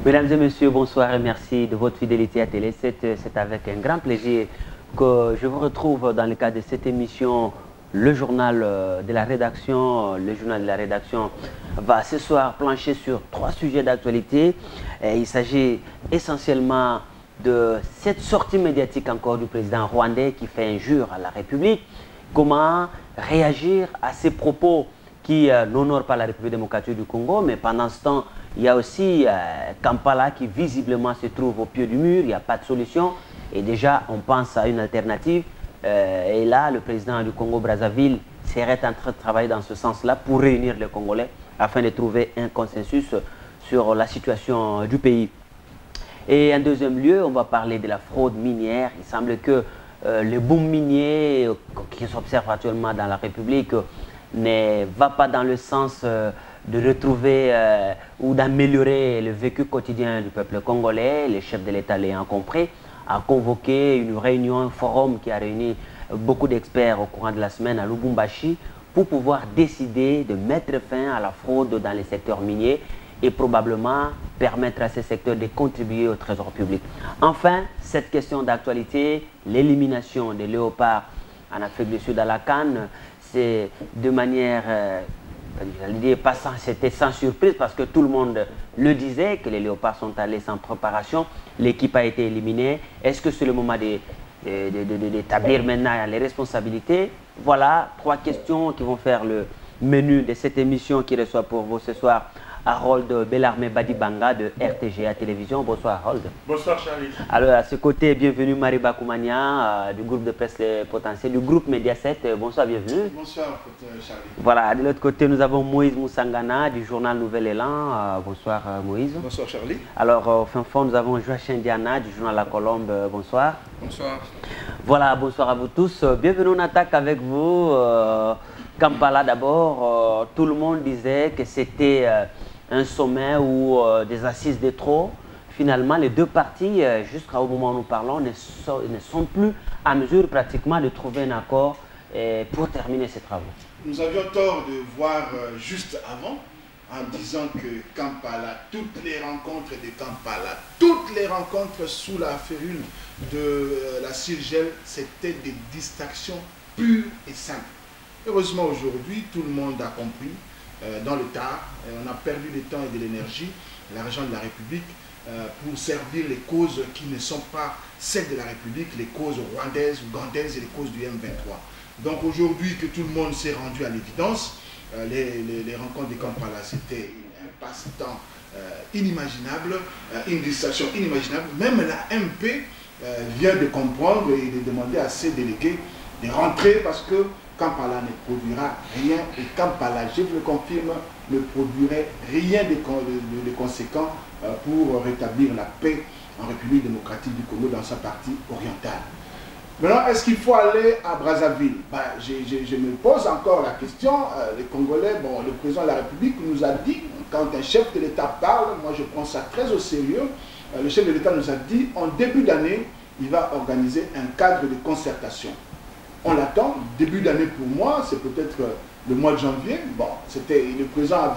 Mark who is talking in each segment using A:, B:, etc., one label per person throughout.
A: Mesdames et messieurs, bonsoir et merci de votre fidélité à Télé. C'est avec un grand plaisir que je vous retrouve dans le cadre de cette émission, le journal de la rédaction. Le journal de la rédaction va ce soir plancher sur 3 sujets d'actualité. Il s'agit essentiellement de cette sortie médiatique encore du président rwandais qui fait injure à la République. Comment réagir à ces propos qui n'honorent pas la République démocratique du Congo, mais pendant ce temps, il y a aussi Kampala qui visiblement se trouve au pied du mur, il n'y a pas de solution. Et déjà, on pense à une alternative. Et là, le président du Congo-Brazzaville serait en train de travailler dans ce sens-là pour réunir les Congolais afin de trouver un consensus sur la situation du pays. Et en deuxième lieu, on va parler de la fraude minière. Il semble que le boom minier qui s'observe actuellement dans la République ne va pas dans le sens de retrouver ou d'améliorer le vécu quotidien du peuple congolais. Le chef de l'État l'ayant compris, a convoqué une réunion, un forum qui a réuni beaucoup d'experts au courant de la semaine à Lubumbashi pour pouvoir décider de mettre fin à la fraude dans les secteurs miniers et probablement permettre à ces secteurs de contribuer au trésor public. Enfin, cette question d'actualité, l'élimination des léopards en Afrique du Sud à la CAN, c'est de manière, c'était sans surprise parce que tout le monde le disait, que les léopards sont allés sans préparation, l'équipe a été éliminée. Est-ce que c'est le moment d'établir maintenant les responsabilités? Voilà 3 questions qui vont faire le menu de cette émission qui reçoit pour vous ce soir Harold Bellarmé Badibanga de RTGA Télévision. Bonsoir Harold.
B: Bonsoir Charlie.
A: Alors à ce côté, bienvenue Mariba Koumania du groupe de presse Les Potentiels, du groupe Mediaset. Bonsoir, bienvenue.
B: Bonsoir Charlie.
A: Voilà, de l'autre côté, nous avons Moïse Moussangana du journal Nouvel Élan. Bonsoir Moïse.
B: Bonsoir Charlie.
A: Alors au fin fond, nous avons Joachim Diana du journal La Colombe. Bonsoir.
B: Bonsoir.
A: Voilà, bonsoir à vous tous. Bienvenue, on attaque avec vous. Kampala d'abord, tout le monde disait que c'était un sommet ou des assises de trop. Finalement, les 2 parties, jusqu'au moment où nous parlons, ne sont plus à mesure pratiquement de trouver un accord pour terminer ces travaux.
B: Nous avions tort de voir juste avant, en disant que Kampala, toutes les rencontres de Kampala, toutes les rencontres sous la férule de la CIRGEL, c'était des distractions pures et simples. Heureusement, aujourd'hui, tout le monde a compris, dans le tard, on a perdu du temps et de l'énergie, l'argent de la République, pour servir les causes qui ne sont pas celles de la République, les causes rwandaises, ougandaises et les causes du M23. Donc aujourd'hui que tout le monde s'est rendu à l'évidence, les rencontres de Kampala, c'était un passe-temps inimaginable, une distraction inimaginable. Même la MP vient de comprendre et de demander à ses délégués de rentrer parce que Kampala ne produira rien et Kampala, je vous le confirme, ne produirait rien de conséquent pour rétablir la paix en République démocratique du Congo dans sa partie orientale. Maintenant, est-ce qu'il faut aller à Brazzaville? Je me pose encore la question. Les Congolais, le président de la République nous a dit, quand un chef de l'État parle, moi je prends ça très au sérieux, le chef de l'État nous a dit, en début d'année, il va organiser un cadre de concertation. On l'attend, début d'année pour moi, c'est peut-être le mois de janvier. Le président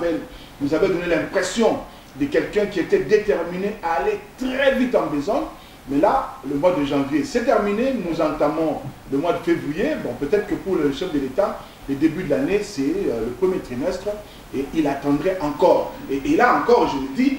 B: nous avait donné l'impression de quelqu'un qui était déterminé à aller très vite en besogne. Mais là, le mois de janvier, c'est terminé. Nous entamons le mois de février. Peut-être que pour le chef de l'État, le début de l'année, c'est le premier trimestre. Et il attendrait encore. Et là encore, je le dis,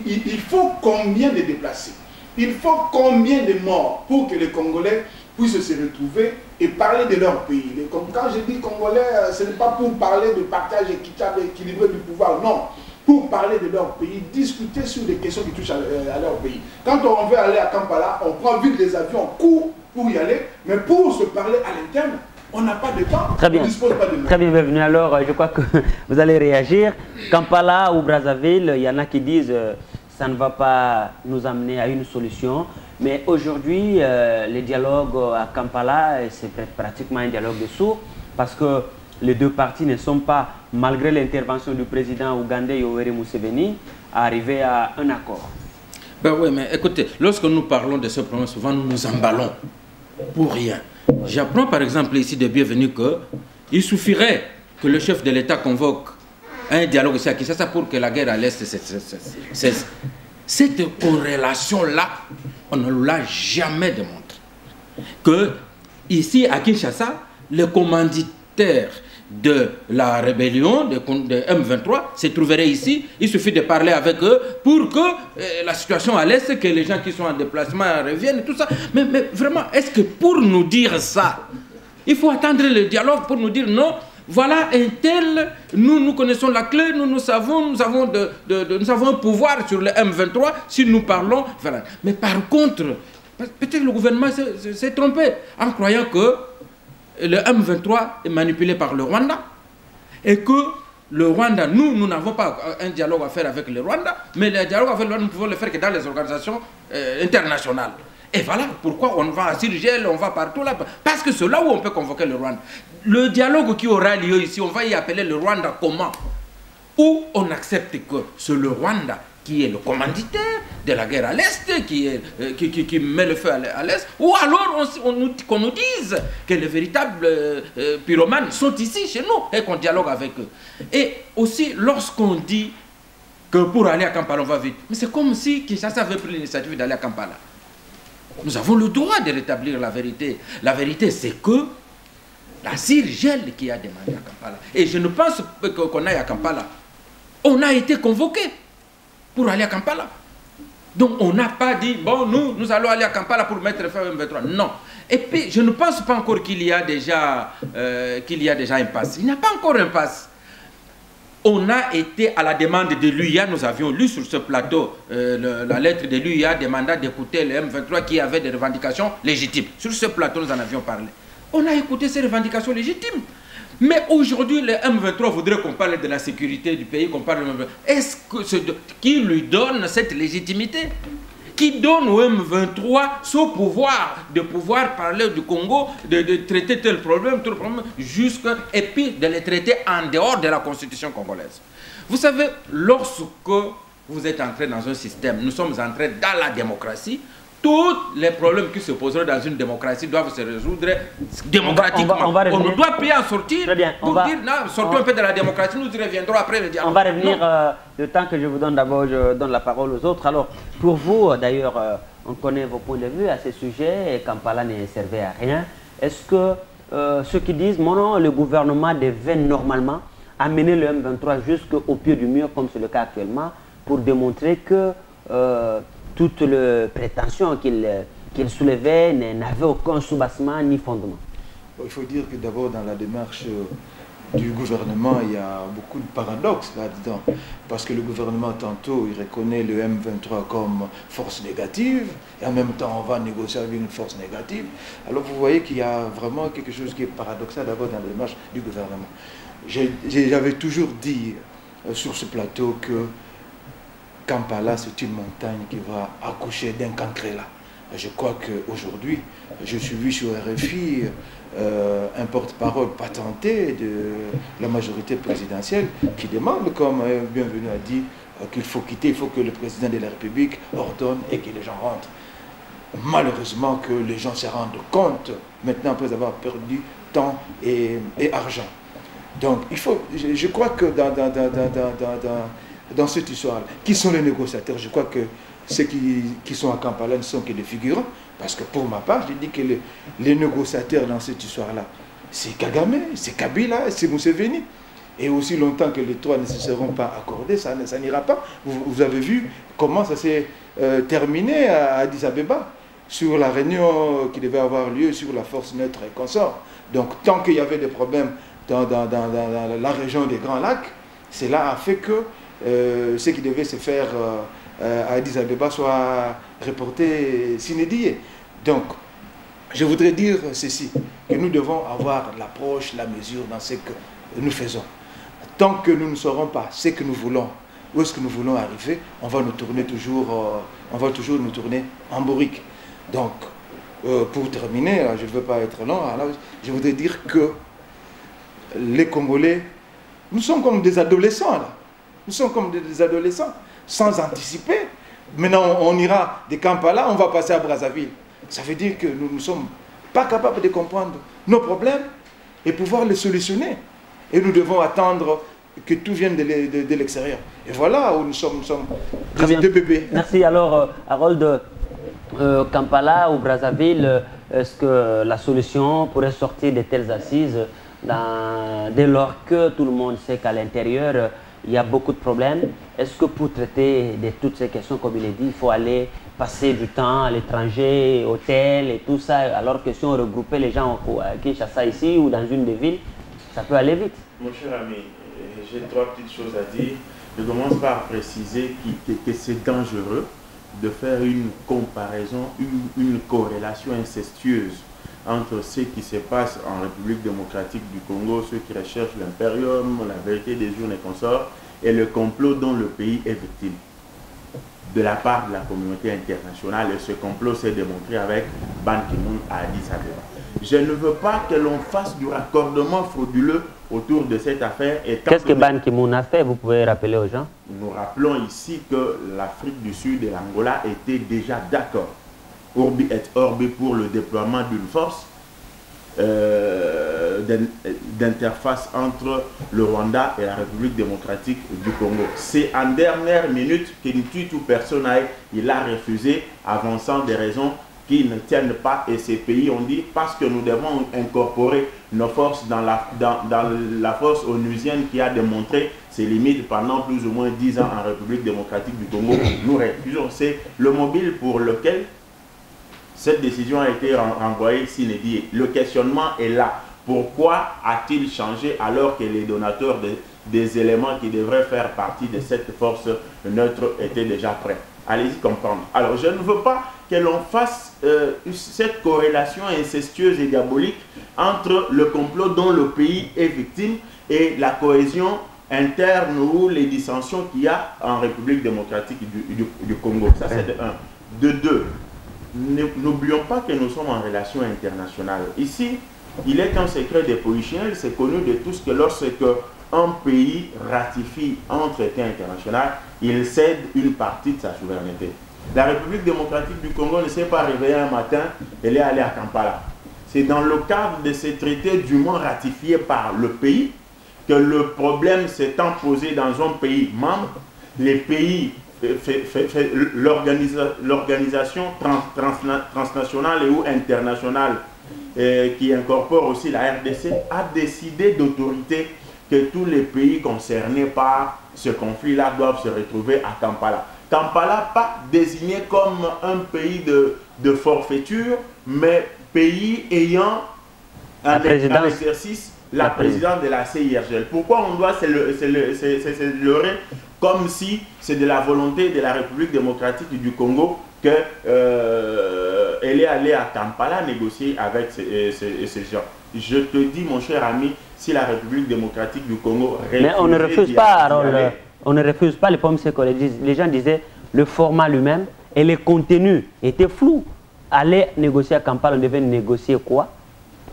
B: il faut combien de déplacés? Il faut combien de morts pour que les Congolais puissent se retrouver et parler de leur pays? Quand je dis Congolais, ce n'est pas pour parler de partage équitable et équilibré du pouvoir, non. Pour parler de leur pays, discuter sur des questions qui touchent à leur pays. Quand on veut aller à Kampala, on prend vite les avions, on court pour y aller, mais pour se parler à l'interne, on n'a pas de temps,
A: très bien.
B: On ne dispose pas de temps.
A: Très bien, bienvenue. Alors, je crois que vous allez réagir. Kampala ou Brazzaville, il y en a qui disent ça ne va pas nous amener à une solution. Mais aujourd'hui, le dialogue à Kampala, c'est pratiquement un dialogue de sourds parce que les 2 parties ne sont pas, malgré l'intervention du président ougandais Yoweri Museveni, arrivés à un accord.
C: Oui, mais écoutez, lorsque nous parlons de ce problème, souvent nous nous emballons pour rien. J'apprends par exemple ici de Bienvenue qu'il suffirait que le chef de l'État convoque un dialogue aussi à Kinshasa pour que la guerre à l'Est cesse. Cette corrélation-là, on ne l'a jamais démontré. Que ici à Kinshasa, les commanditaires de la rébellion de M23 se trouveraient ici. Il suffit de parler avec eux pour que la situation à l'Est, que les gens qui sont en déplacement reviennent, tout ça. Mais vraiment, est-ce que pour nous dire ça, il faut attendre le dialogue pour nous dire non, voilà un tel, nous connaissons la clé, nous savons un pouvoir sur le M23 si nous parlons. Voilà. Mais par contre, peut-être le gouvernement s'est trompé en croyant que le M23 est manipulé par le Rwanda et que le Rwanda, nous n'avons pas un dialogue à faire avec le Rwanda, mais le dialogue avec le Rwanda, nous pouvons le faire que dans les organisations internationales. Et voilà pourquoi on va à Sirgel, on va partout là, parce que c'est là où on peut convoquer le Rwanda. Le dialogue qui aura lieu ici, on va y appeler le Rwanda comment? Ou on accepte que c'est le Rwanda qui est le commanditaire de la guerre à l'Est, qui met le feu à l'Est, ou alors qu'on nous dise que les véritables pyromanes sont ici, chez nous, et qu'on dialogue avec eux. Et aussi, lorsqu'on dit que pour aller à Kampala, on va vite, mais c'est comme si Kinshasa avait pris l'initiative d'aller à Kampala. Nous avons le droit de rétablir la vérité. La vérité, c'est que la Sirgel qui a demandé à Kampala. Et je ne pense qu'on aille à Kampala. On a été convoqué pour aller à Kampala. Donc on n'a pas dit, bon, nous allons aller à Kampala pour mettre fin au M23. Non. Et puis, je ne pense pas encore qu'il y a déjà un pass. Il n'y a pas encore un pass. On a été à la demande de l'UIA, nous avions lu sur ce plateau la lettre de l'UIA demandant d'écouter le M23 qui avait des revendications légitimes. Sur ce plateau, nous en avions parlé. On a écouté ces revendications légitimes. Mais aujourd'hui, le M23 voudrait qu'on parle de la sécurité du pays, qu'on parle de... Est-ce que qui lui donne cette légitimité? Qui donne au M23 ce pouvoir de pouvoir parler du Congo, de traiter tel problème, et puis de les traiter en dehors de la constitution congolaise. Vous savez, lorsque vous êtes entré dans un système, nous sommes entrés dans la démocratie, tous les problèmes qui se poseraient dans une démocratie doivent se résoudre démocratiquement. On ne doit plus en sortir.
A: Très bien.
C: Pour dire, non, sortons un peu de la démocratie, nous y reviendrons après le dialogue.
A: On va revenir, le temps que je vous donne d'abord, je donne la parole aux autres. Alors, pour vous, d'ailleurs, on connaît vos points de vue à ce sujet, et Kampala ne servait à rien. Est-ce que ceux qui disent, non, le gouvernement devait normalement amener le M23 jusqu'au pied du mur, comme c'est le cas actuellement, pour démontrer que toutes les prétentions qu'il soulevait n'avaient aucun soubassement ni fondement?
B: Il faut dire que d'abord dans la démarche du gouvernement, il y a beaucoup de paradoxes là-dedans. Parce que le gouvernement, tantôt, il reconnaît le M23 comme force négative, et en même temps, on va négocier avec une force négative. Alors vous voyez qu'il y a vraiment quelque chose qui est paradoxal d'abord dans la démarche du gouvernement. J'avais toujours dit sur ce plateau que Kampala, c'est une montagne qui va accoucher d'un cancre là. Je crois qu'aujourd'hui, je suis vu sur RFI un porte-parole patenté de la majorité présidentielle qui demande, comme Bienvenu a dit, qu'il faut quitter, il faut que le président de la République ordonne et que les gens rentrent. Malheureusement que les gens se rendent compte, maintenant après avoir perdu temps et argent. Donc, je crois que dans cette histoire, qui sont les négociateurs? Je crois que ceux qui sont à Kampala ne sont que des figurants. Parce que pour ma part, je dis que les négociateurs dans cette histoire-là, c'est Kagame, c'est Kabila, c'est Museveni. Et aussi longtemps que les trois ne se seront pas accordés, ça n'ira pas. Vous avez vu comment ça s'est terminé à Addis Abeba, sur la réunion qui devait avoir lieu sur la force neutre et consort. Donc tant qu'il y avait des problèmes dans la région des Grands Lacs, cela a fait que ce qui devait se faire à Addis Abeba soit reporté sine die. Donc, je voudrais dire ceci, que nous devons avoir l'approche, la mesure dans ce que nous faisons. Tant que nous ne saurons pas ce que nous voulons, où est-ce que nous voulons arriver, on va toujours nous tourner en bourrique. Donc, pour terminer, je ne veux pas être long, alors je voudrais dire que les Congolais, nous sommes comme des adolescents là. Nous sommes comme des adolescents, sans anticiper. Maintenant, on ira de Kampala, on va passer à Brazzaville. Ça veut dire que nous ne sommes pas capables de comprendre nos problèmes et pouvoir les solutionner. Et nous devons attendre que tout vienne de l'extérieur. Et voilà où nous sommes
A: Très bien.
B: deux bébés.
A: Merci. Alors, Harold, Kampala ou Brazzaville, est-ce que la solution pourrait sortir de telles assises dès lors que tout le monde sait qu'à l'intérieur, il y a beaucoup de problèmes? Est-ce que pour traiter de toutes ces questions, comme il est dit, il faut aller passer du temps à l'étranger, hôtel et tout ça, alors que si on regroupait les gens à Kinshasa ici ou dans une des villes, ça peut aller vite?
D: Mon cher ami, j'ai 3 petites choses à dire. Je commence par préciser que c'est dangereux de faire une comparaison, une corrélation incestueuse entre ce qui se passe en République démocratique du Congo, ceux qui recherchent l'impérium, la vérité des urnes et consorts, et le complot dont le pays est victime de la part de la communauté internationale. Et ce complot s'est démontré avec Ban Ki-moon à Addis Abeba. Je ne veux pas que l'on fasse du raccordement frauduleux autour de cette affaire.
A: Qu'est-ce que Ban Ki-moon a fait? Vous pouvez rappeler aux gens?
D: Nous rappelons ici que l'Afrique du Sud et l'Angola étaient déjà d'accord, Orbi et Orbi, pour le déploiement d'une force d'interface entre le Rwanda et la République démocratique du Congo. C'est en dernière minute qu'Intuitu Personae, il a refusé, avançant des raisons qui ne tiennent pas, et ces pays ont dit parce que nous devons incorporer nos forces dans la force onusienne qui a démontré ses limites pendant plus ou moins 10 ans en République démocratique du Congo. Nous refusons. C'est le mobile pour lequel cette décision a été renvoyée s'inédit. Le questionnement est là. Pourquoi a-t-il changé alors que les donateurs des éléments qui devraient faire partie de cette force neutre étaient déjà prêts? Allez-y comprendre. Alors, je ne veux pas que l'on fasse cette corrélation incestueuse et diabolique entre le complot dont le pays est victime et la cohésion interne ou les dissensions qu'il y a en République démocratique du Congo. Ça, c'est de un. De deux, n'oublions pas que nous sommes en relation internationale. Ici, il est un secret des polichinelles, c'est connu de tous que lorsque un pays ratifie un traité international, il cède une partie de sa souveraineté. La République démocratique du Congo ne s'est pas réveillée un matin, elle est allée à Kampala. C'est dans le cadre de ces traités dûment ratifiés par le pays que le problème s'étant posé dans un pays membre, les pays, l'organisation transnationale et ou internationale qui incorpore aussi la RDC, a décidé d'autorité que tous les pays concernés par ce conflit-là doivent se retrouver à Kampala. Kampala, pas désigné comme un pays de forfaiture, mais pays ayant un exercice, la présidence de la CIRGL. Pourquoi on doit se leurrer comme si c'est de la volonté de la République démocratique du Congo qu'elle est allée à Kampala négocier avec ces gens? Je te dis, mon cher ami, si la République démocratique du Congo...
A: Mais on ne refuse pas, Harold, on ne refuse pas les pommes sécolées. Les gens disaient le format lui-même et les contenus étaient flous. Aller négocier à Kampala, on devait négocier quoi?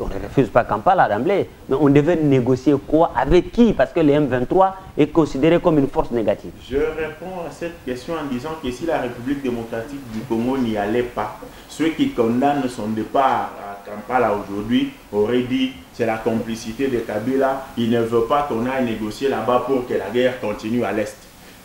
A: On ne refuse pas Kampala d'emblée, mais on devait négocier quoi? Avec qui? Parce que le M23 est considéré comme une force négative.
D: Je réponds à cette question en disant que si la République démocratique du Congo n'y allait pas, ceux qui condamnent son départ à Kampala aujourd'hui auraient dit c'est la complicité de Kabila, il ne veut pas qu'on aille négocier là-bas pour que la guerre continue à l'Est.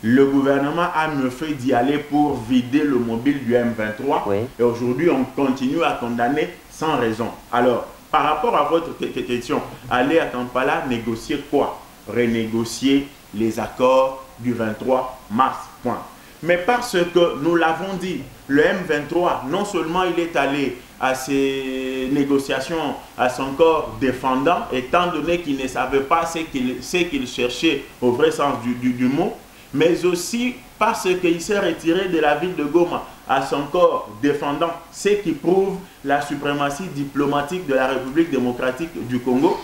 D: Le gouvernement a mieux fait d'y aller pour vider le mobile du M23, oui. Et aujourd'hui on continue à condamner sans raison. Alors, par rapport à votre question, aller à Kampala, négocier quoi? Renégocier les accords du 23 mars, point. Mais parce que nous l'avons dit, le M23, non seulement il est allé à ces négociations à son corps défendant, étant donné qu'il ne savait pas ce qu'il cherchait au vrai sens du mot, mais aussi parce qu'il s'est retiré de la ville de Goma à son corps défendant, ce qui prouve la suprématie diplomatique de la République démocratique du Congo.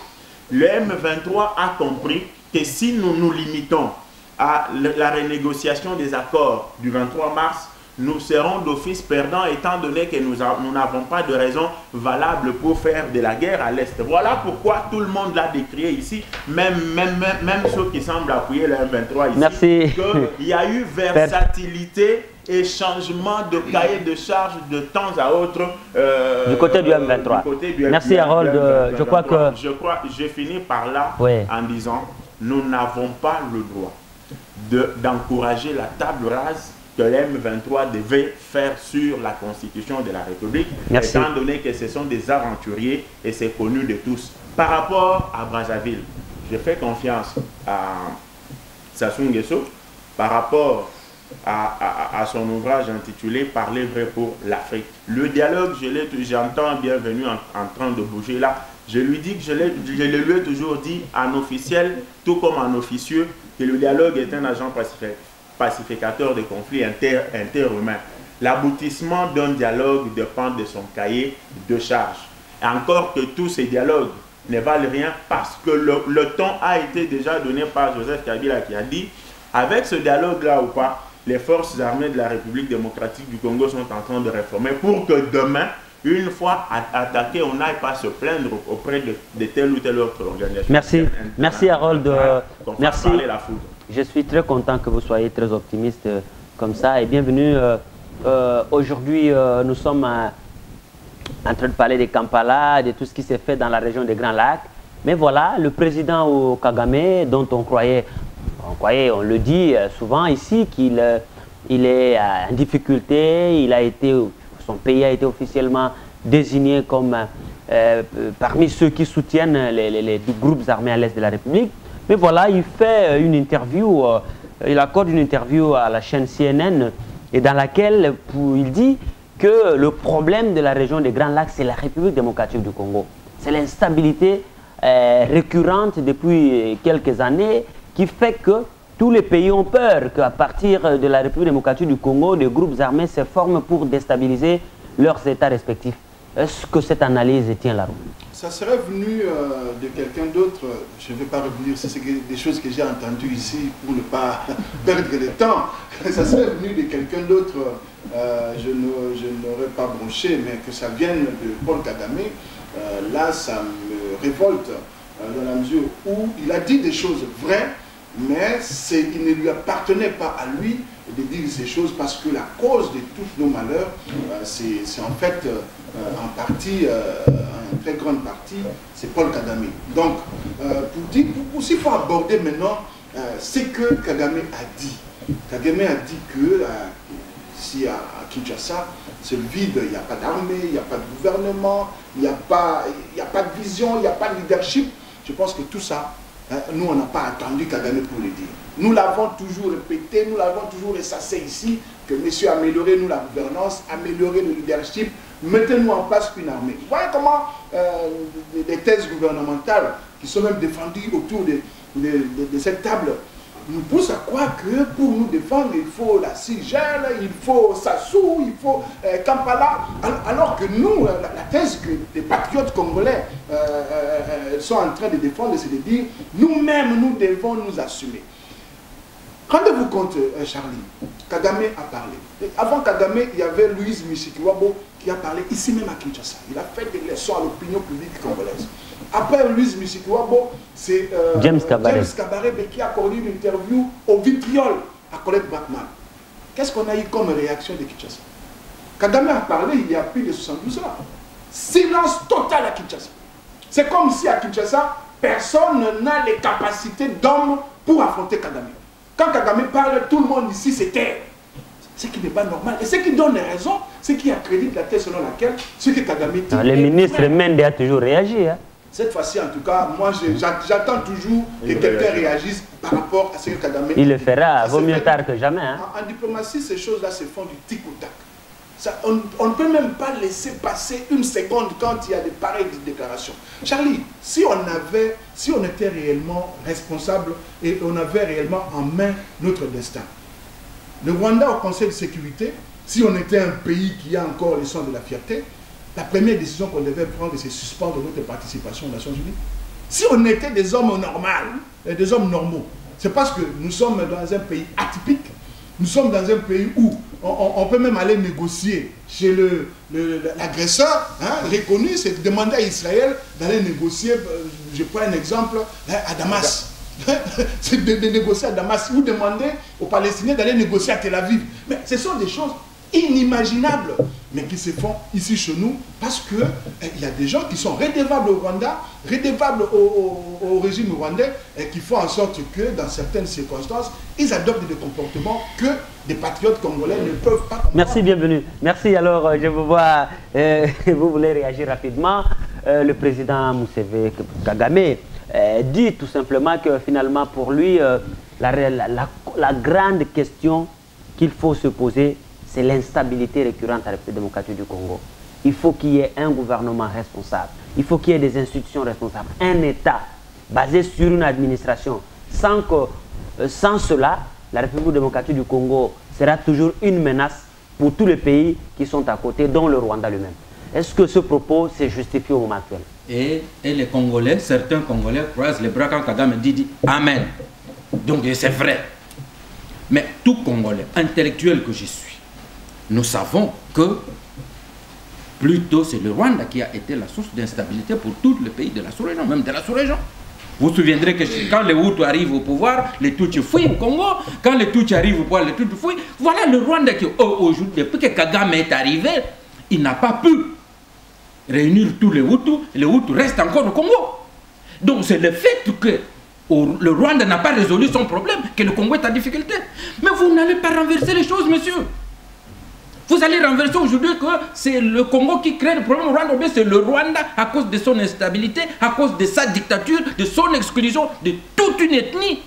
D: Le M23 a compris que si nous nous limitons à la renégociation des accords du 23 mars, nous serons d'office perdants étant donné que nous n'avons pas de raison valable pour faire de la guerre à l'Est. Voilà pourquoi tout le monde l'a décrié ici, même ceux qui semblent appuyer le M23 ici.
A: Merci.
D: Il y a eu versatilité et changement de cahier de charge de temps à autre
A: du côté du M23. Merci Harold. Je crois que...
D: Je finis par là, oui, en disant, nous n'avons pas le droit d'encourager la table rase que l'M23 devait faire sur la Constitution de la République, étant donné que ce sont des aventuriers et c'est connu de tous. Par rapport à Brazzaville, je fais confiance à Sassou Nguesso par rapport à son ouvrage intitulé « Parler vrai pour l'Afrique ». Le dialogue, j'entends bienvenue en train de bouger là. Je lui dis que je lui ai toujours dit en officiel, tout comme en officieux, que le dialogue est un agent pacificateur de conflits interhumains. L'aboutissement d'un dialogue dépend de son cahier de charge. Et encore que tous ces dialogues ne valent rien parce que le ton a été déjà donné par Joseph Kabila qui a dit, avec ce dialogue-là ou pas, les forces armées de la République démocratique du Congo sont en train de réformer pour que demain, une fois attaqué, on n'aille pas se plaindre auprès de telle ou telle autre organisation.
A: Merci, merci Harold. Merci.
D: La foudre.
A: Je suis très content que vous soyez très optimiste comme ça et bienvenue. Aujourd'hui, nous sommes en train de parler de Kampala, de tout ce qui s'est fait dans la région des Grands Lacs. Mais voilà, le président Kagame, dont on le dit souvent ici, qu'il est en difficulté, son pays a été officiellement désigné comme parmi ceux qui soutiennent les groupes armés à l'est de la République. Mais voilà, il fait une interview, il accorde une interview à la chaîne CNN et dans laquelle il dit que le problème de la région des Grands Lacs, c'est la République démocratique du Congo. C'est l'instabilité récurrente depuis quelques années qui fait que tous les pays ont peur qu'à partir de la République démocratique du Congo, des groupes armés se forment pour déstabiliser leurs États respectifs. Est-ce que cette analyse tient la route?
B: Ça serait venu de quelqu'un d'autre, je ne vais pas revenir, c'est des choses que j'ai entendues ici pour ne pas perdre de temps. Ça serait venu de quelqu'un d'autre, je n'aurais pas bronché, mais que ça vienne de Paul Kagame, là ça me révolte dans la mesure où il a dit des choses vraies, mais il ne lui appartenait pas à lui de dire ces choses parce que la cause de tous nos malheurs, c'est en fait en partie, en très grande partie, c'est Paul Kagame. Donc, s'il faut aborder maintenant ce que Kagame a dit. Kagame a dit que ici à Kinshasa, c'est le vide, il n'y a pas d'armée, il n'y a pas de gouvernement, il n'y a pas de vision, il n'y a pas de leadership. Je pense que tout ça, nous, on n'a pas attendu Kagame pour le dire. Nous l'avons toujours répété, nous l'avons toujours ressassé ici, que monsieur, améliorez-nous la gouvernance, améliorez le leadership, mettez-nous en place une armée. Vous voyez comment les thèses gouvernementales qui sont même défendues autour de cette table nous poussent à croire que pour nous défendre, il faut la CIGEL, il faut Sassou, il faut Kampala, alors que nous, la thèse que les patriotes congolais sont en train de défendre, c'est de dire, nous-mêmes, nous devons nous assumer. Rendez-vous compte, Charlie, Kagame a parlé. Et avant Kagame, il y avait Louise Mushikiwabo qui a parlé ici même à Kinshasa. Il a fait des leçons à l'opinion publique congolaise. Après Louise Mushikiwabo, c'est James Kabarebe qui a accordé une interview au vitriol à Colette Brackman. Qu'est-ce qu'on a eu comme réaction de Kinshasa? Kagame a parlé il y a plus de 72 ans. Silence total à Kinshasa. C'est comme si à Kinshasa, personne n'a les capacités d'homme pour affronter Kagame. Quand Kagame parle, tout le monde ici se tait. Ce qui n'est pas normal. Et ce qui donne raison, c'est qui accrédite la thèse selon laquelle ce que Kagame dit.
A: Le ministre Mende a toujours réagi. Hein?
B: Cette fois-ci, en tout cas, moi, j'attends toujours que quelqu'un réagisse par rapport à ce que Kagame dit.
A: Il le fera, vaut mieux tard que jamais. Hein?
B: En diplomatie, ces choses-là se font du tic au tac. On ne peut même pas laisser passer une seconde quand il y a de pareilles déclarations. Charlie, si on était réellement responsable et on avait réellement en main notre destin, le Rwanda au Conseil de sécurité, si on était un pays qui a encore le sang de la fierté, la première décision qu'on devait prendre, c'est suspendre notre participation aux Nations Unies. Si on était des hommes normaux, des hommes normaux, c'est parce que nous sommes dans un pays atypique. Nous sommes dans un pays où on peut même aller négocier chez l'agresseur, hein, reconnu, c'est demander à Israël d'aller négocier, je prends un exemple, à Damas. C'est de négocier à Damas ou demander aux Palestiniens d'aller négocier à Tel Aviv. Mais ce sont des choses inimaginables. mais qui se font ici chez nous, parce que il y a des gens qui sont redevables au Rwanda, redevables au régime rwandais, et qui font en sorte que, dans certaines circonstances, ils adoptent des comportements que des patriotes congolais ne peuvent pas comprendre.
A: Merci, bienvenue. Merci. Alors, je vous vois, vous voulez réagir rapidement. Le président Museveni Kagame dit tout simplement que finalement, pour lui, la grande question qu'il faut se poser, c'est l'instabilité récurrente à la République démocratique du Congo. Il faut qu'il y ait un gouvernement responsable. Il faut qu'il y ait des institutions responsables. Un État basé sur une administration. Sans cela, la République démocratique du Congo sera toujours une menace pour tous les pays qui sont à côté, dont le Rwanda lui-même. Est-ce que ce propos s'est justifié au moment actuel?
C: Et les Congolais, certains Congolais croisent les bras quand Kagame dit Amen. Donc c'est vrai. Mais tout Congolais, intellectuel que je suis, nous savons que plutôt c'est le Rwanda qui a été la source d'instabilité pour tous les pays de la sous-région, même de la sous-région. Vous vous souviendrez que quand les Hutus arrivent au pouvoir, les Tutsis fuient au Congo. Quand les Tutsis arrivent au pouvoir, les Tutsis fuient. Voilà le Rwanda qui, aujourd'hui, depuis que Kagame est arrivé, il n'a pas pu réunir tous les Hutus restent encore au Congo. Donc c'est le fait que le Rwanda n'a pas résolu son problème que le Congo est en difficulté. Mais vous n'allez pas renverser les choses, monsieur. Vous allez renverser aujourd'hui que c'est le Congo qui crée le problème au Rwanda, mais c'est le Rwanda à cause de son instabilité, à cause de sa dictature, de son exclusion de toute une ethnie.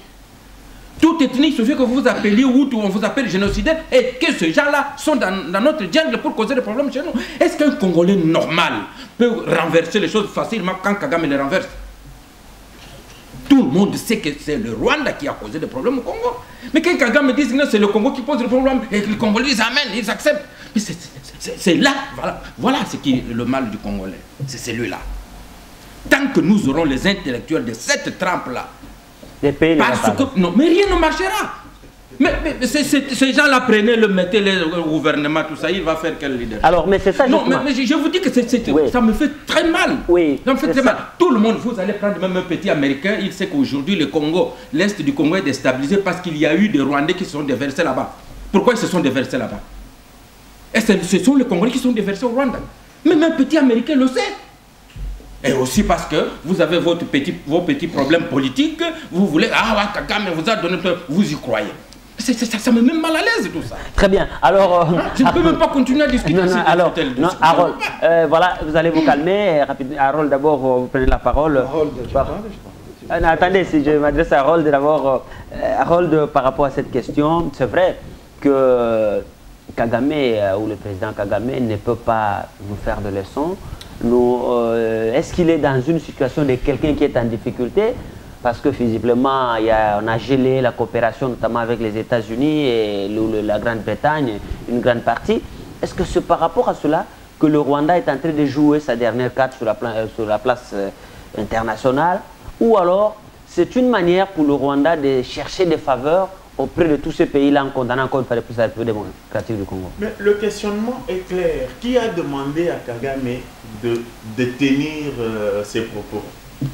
C: Toute ethnie suffit que vous appeliez Hutu, on vous appelle génocidaire, et que ces gens-là sont dans notre jungle pour causer des problèmes chez nous. Est-ce qu'un Congolais normal peut renverser les choses facilement quand Kagame les renverse? Tout le monde sait que c'est le Rwanda qui a causé des problèmes au Congo. Mais quand Kagame dit que c'est le Congo qui pose le problème, et que les Congolais ils amènent, ils acceptent. Mais c'est là, voilà ce qui est le mal du Congolais. C'est celui-là. Tant que nous aurons les intellectuels de cette trempe-là, non, mais rien ne marchera. Mais ces gens-là prenaient, le mettaient le gouvernement, tout ça, il va faire quel leader?
A: Alors, mais c'est ça.
C: Non, mais je vous dis que oui. Ça me fait très mal.
A: Oui.
C: Ça me fait très mal. Tout le monde, vous allez prendre même un petit Américain, il sait qu'aujourd'hui le Congo, l'est du Congo est déstabilisé parce qu'il y a eu des Rwandais qui se sont déversés là-bas. Pourquoi ils se sont déversés là-bas? Et ce sont les Congolais qui sont déversés au Rwanda. Même un petit Américain le sait. Et aussi parce que vous avez vos petits problèmes politiques, vous voulez, Kagame vous a donné, vous y croyez. Ça me met mal à l'aise tout ça.
A: Très bien. Alors,
C: je ne peux même pas continuer à discuter.
A: Non, Harold, voilà, vous allez vous calmer. Harold, d'abord, vous prenez la parole. Attendez, si je m'adresse à Harold d'abord. Harold, par rapport à cette question, c'est vrai que Kagame ou le président Kagame ne peut pas nous faire de leçons. Est-ce qu'il est dans une situation de quelqu'un qui est en difficulté? Parce que visiblement, on a gelé la coopération, notamment avec les États-Unis et la Grande-Bretagne, une grande partie. Est-ce que c'est par rapport à cela que le Rwanda est en train de jouer sa dernière carte sur la place internationale? Ou alors, c'est une manière pour le Rwanda de chercher des faveurs auprès de tous ces pays-là en condamnant encore une fois de plus la République démocratique du Congo?
D: Mais le questionnement est clair. Qui a demandé à Kagame de tenir ses propos?